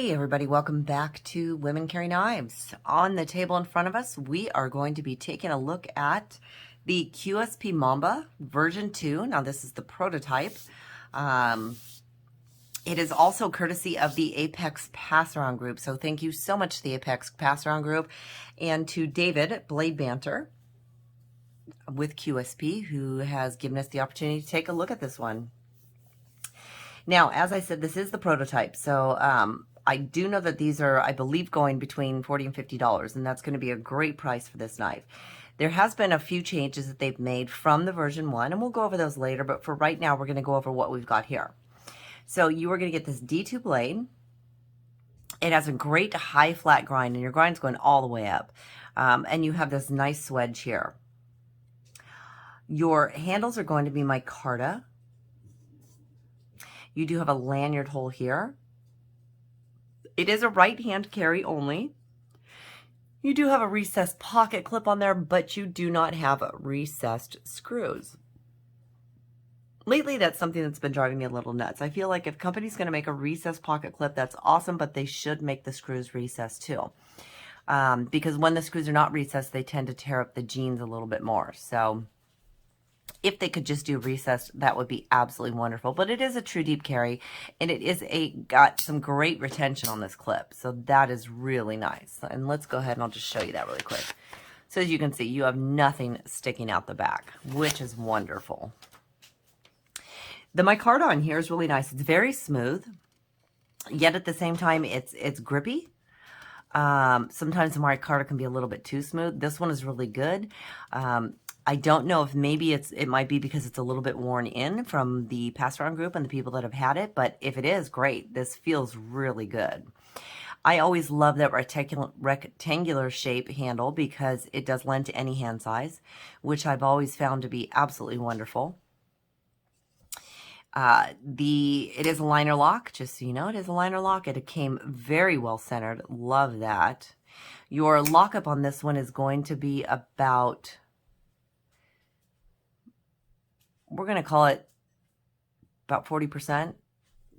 Hey everybody, welcome back to Women Carry Knives. On the table in front of us, we are going to be taking a look at the QSP Mamba version 2. Now this is the prototype. It is also courtesy of the Apex Pass Around Group. So thank you so much to the Apex Pass Around Group and to David Blade Banter with QSP, who has given us the opportunity to take a look at this one. Now, as I said, this is the prototype. So I do know that these are, I believe, going between $40 and $50, and that's going to be a great price for this knife. There has been a few changes that they've made from the version 1, and we'll go over those later, but for right now, we're going to go over what we've got here. So you are going to get this D2 blade. It has a great high flat grind, and your grind's going all the way up. And you have this nice swedge here. Your handles are going to be micarta. You do have a lanyard hole here. It is a right-hand carry only. You do have a recessed pocket clip on there, but you do not have recessed screws. Lately, that's something that's been driving me a little nuts. I feel like if company's going to make a recessed pocket clip, that's awesome, but they should make the screws recessed too. Because when the screws are not recessed, they tend to tear up the jeans a little bit more. So if they could just do recessed, that would be absolutely wonderful. But it is a true deep carry, and it is got some great retention on this clip. So that is really nice. And let's go ahead and I'll just show you that really quick. So as you can see, you have nothing sticking out the back, which is wonderful. The micarta on here is really nice. It's very smooth, yet at the same time, it's grippy. Sometimes the micarta can be a little bit too smooth. This one is really good. I don't know if maybe it might be because it's a little bit worn in from the pass around group and the people that have had it, but if it is, great. This feels really good. I always love that rectangular shape handle because it does lend to any hand size, which I've always found to be absolutely wonderful. It is a liner lock, just so you know, it is a liner lock. It came very well centered. Love that. Your lockup on this one is going to be about, we're going to call it about 40%,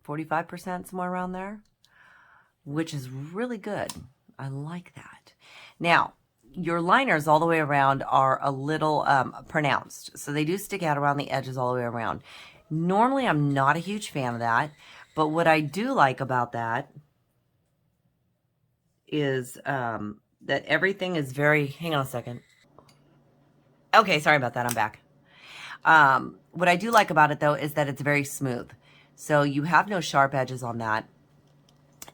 45%, somewhere around there, which is really good. I like that. Now, your liners all the way around are a little pronounced. So they do stick out around the edges all the way around. Normally, I'm not a huge fan of that. But what I do like about that is that everything is very, hang on a second. Okay, sorry about that. I'm back. What I do like about it, though, is that it's very smooth. So you have no sharp edges on that.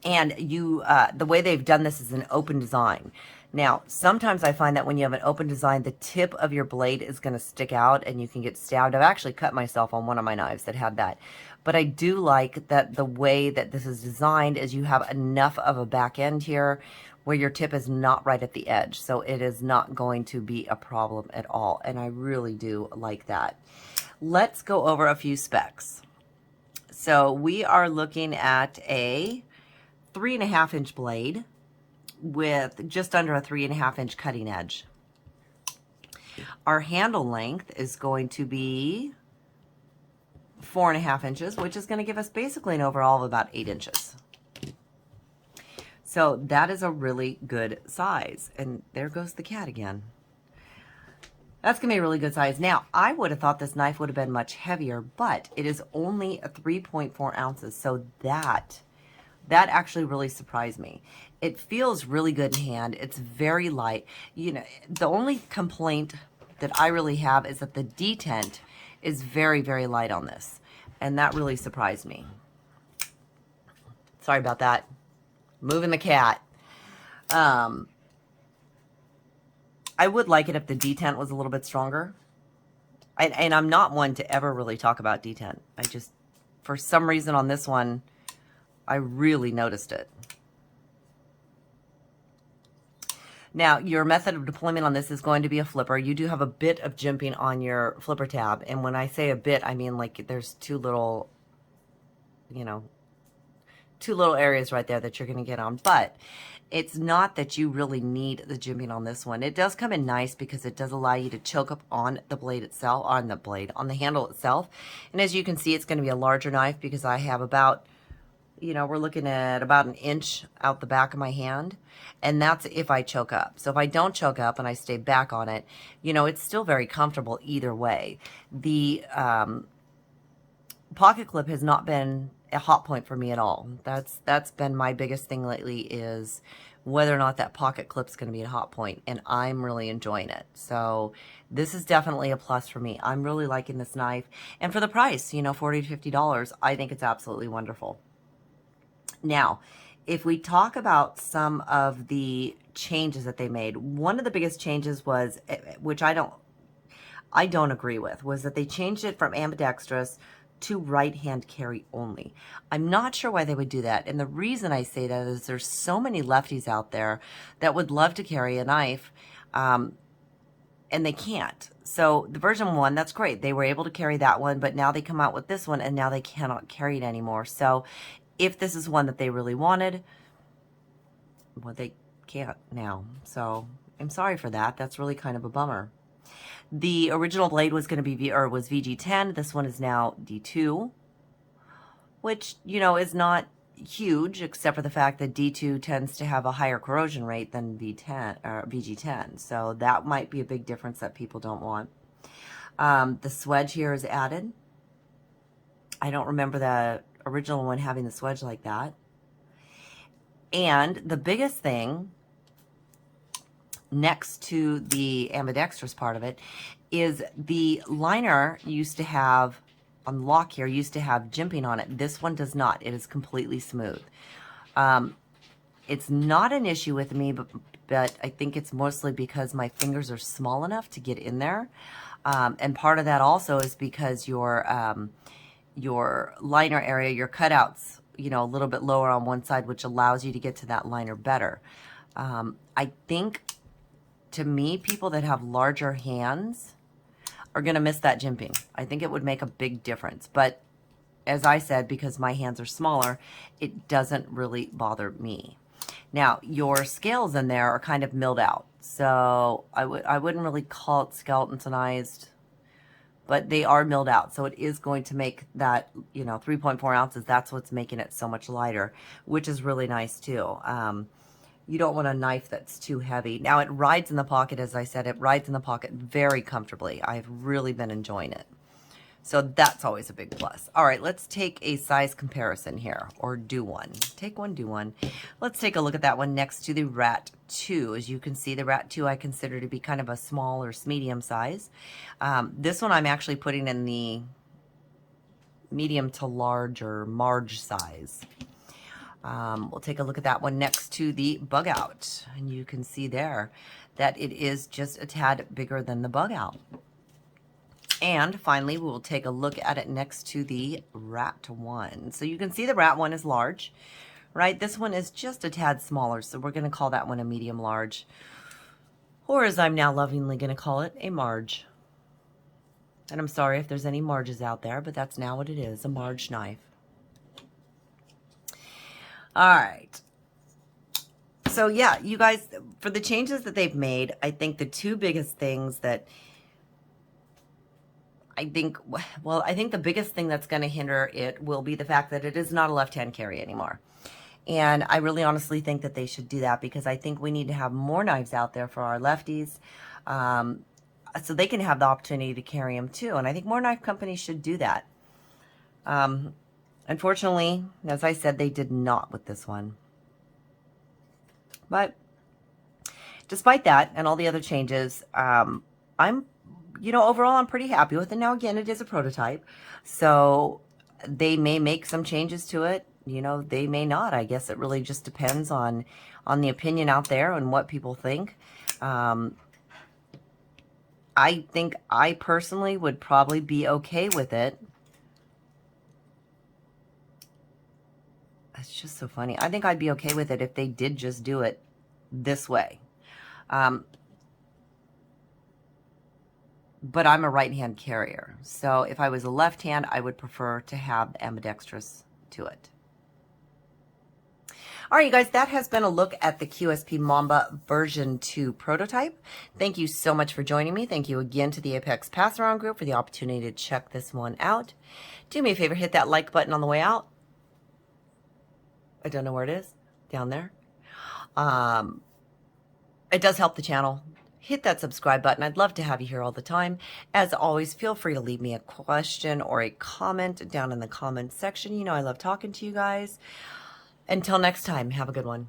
And the way they've done this is an open design. Now, sometimes I find that when you have an open design, the tip of your blade is going to stick out and you can get stabbed. I've actually cut myself on one of my knives that had that. But I do like that the way that this is designed is you have enough of a back end here where your tip is not right at the edge. So it is not going to be a problem at all. And I really do like that. Let's go over a few specs. So we are looking at a 3.5-inch blade with just under a 3.5-inch cutting edge. Our handle length is going to be 4.5 inches, which is going to give us basically an overall of about 8 inches. So that is a really good size. And there goes the cat again. That's going to be a really good size. Now, I would have thought this knife would have been much heavier, but it is only a 3.4 ounces. So that actually really surprised me. It feels really good in hand. It's very light. You know, the only complaint that I really have is that the detent is very, very light on this. And that really surprised me. Sorry about that. Moving the cat. I would like it if the detent was a little bit stronger. And I'm not one to ever really talk about detent. I just, for some reason on this one, I really noticed it. Now, your method of deployment on this is going to be a flipper. You do have a bit of jimping on your flipper tab. And when I say a bit, I mean like there's two little areas right there that you're going to get on. But it's not that you really need the jimping on this one. It does come in nice because it does allow you to choke up on the blade itself, on the handle itself. And as you can see, it's going to be a larger knife because I have about you know, we're looking at about an inch out the back of my hand. And that's if I choke up. So if I don't choke up and I stay back on it, you know, it's still very comfortable either way. The pocket clip has not been a hot point for me at all. That's been my biggest thing lately, is whether or not that pocket clip's going to be a hot point, and I'm really enjoying it. So this is definitely a plus for me. I'm really liking this knife, and for the price, you know, $40 to $50, I think it's absolutely wonderful. Now, if we talk about some of the changes that they made, one of the biggest changes was, which I don't agree with, was that they changed it from ambidextrous to right-hand carry only. I'm not sure why they would do that. And the reason I say that is there's so many lefties out there that would love to carry a knife, and they can't. So the version 1, that's great. They were able to carry that one, but now they come out with this one and now they cannot carry it anymore. So if this is one that they really wanted, well, they can't now. So I'm sorry for that. That's really kind of a bummer. The original blade was going to be was VG10. This one is now D2, which, you know, is not huge, except for the fact that D2 tends to have a higher corrosion rate than V10 or VG10. So that might be a big difference that people don't want. The swedge here is added. I don't remember the original one having the swedge like that. And the biggest thing next to the ambidextrous part of it is the liner used to have, on the lock here, used to have jimping on it. This one does not. It is completely smooth. It's not an issue with me, but I think it's mostly because my fingers are small enough to get in there. And part of that also is because your liner area, your cutouts, you know, a little bit lower on one side, which allows you to get to that liner better. I think, to me, people that have larger hands are going to miss that jimping. I think it would make a big difference. But as I said, because my hands are smaller, it doesn't really bother me. Now, your scales in there are kind of milled out. So I wouldn't really call it skeletonized, but they are milled out. So it is going to make that, you know, 3.4 ounces. That's what's making it so much lighter, which is really nice too. You don't want a knife that's too heavy. Now, it rides in the pocket, as I said. It rides in the pocket very comfortably. I've really been enjoying it. So that's always a big plus. All right, let's take a size comparison here, or do one. Take one, do one. Let's take a look at that one next to the Rat 2. As you can see, the Rat 2 I consider to be kind of a small or medium size. This one I'm actually putting in the medium to large or Marge size. We'll take a look at that one next to the Bug Out. And you can see there that it is just a tad bigger than the Bug Out. And finally, we'll take a look at it next to the Rat 1. So you can see the Rat 1 is large, right? This one is just a tad smaller, so we're going to call that one a medium large. Or as I'm now lovingly going to call it, a Marge. And I'm sorry if there's any Marges out there, but that's now what it is, a Marge knife. All right. So yeah, you guys, for the changes that they've made, I think the two biggest things that I think the biggest thing that's going to hinder it will be the fact that it is not a left-hand carry anymore. And I really honestly think that they should do that, because I think we need to have more knives out there for our lefties, so they can have the opportunity to carry them too. And I think more knife companies should do that. Unfortunately, as I said, they did not with this one. But despite that and all the other changes, overall, I'm pretty happy with it. Now, again, it is a prototype, so they may make some changes to it. You know, they may not. I guess it really just depends on the opinion out there and what people think. I think I personally would probably be okay with it. It's just so funny. I think I'd be okay with it if they did just do it this way. But I'm a right-hand carrier. So if I was a left hand, I would prefer to have ambidextrous to it. All right, you guys, that has been a look at the QSP Mamba version 2 prototype. Thank you so much for joining me. Thank you again to the Apex Pass-Around group for the opportunity to check this one out. Do me a favor, hit that like button on the way out. I don't know where it is. Down there. It does help the channel. Hit that subscribe button. I'd love to have you here all the time. As always, feel free to leave me a question or a comment down in the comment section. You know I love talking to you guys. Until next time, have a good one.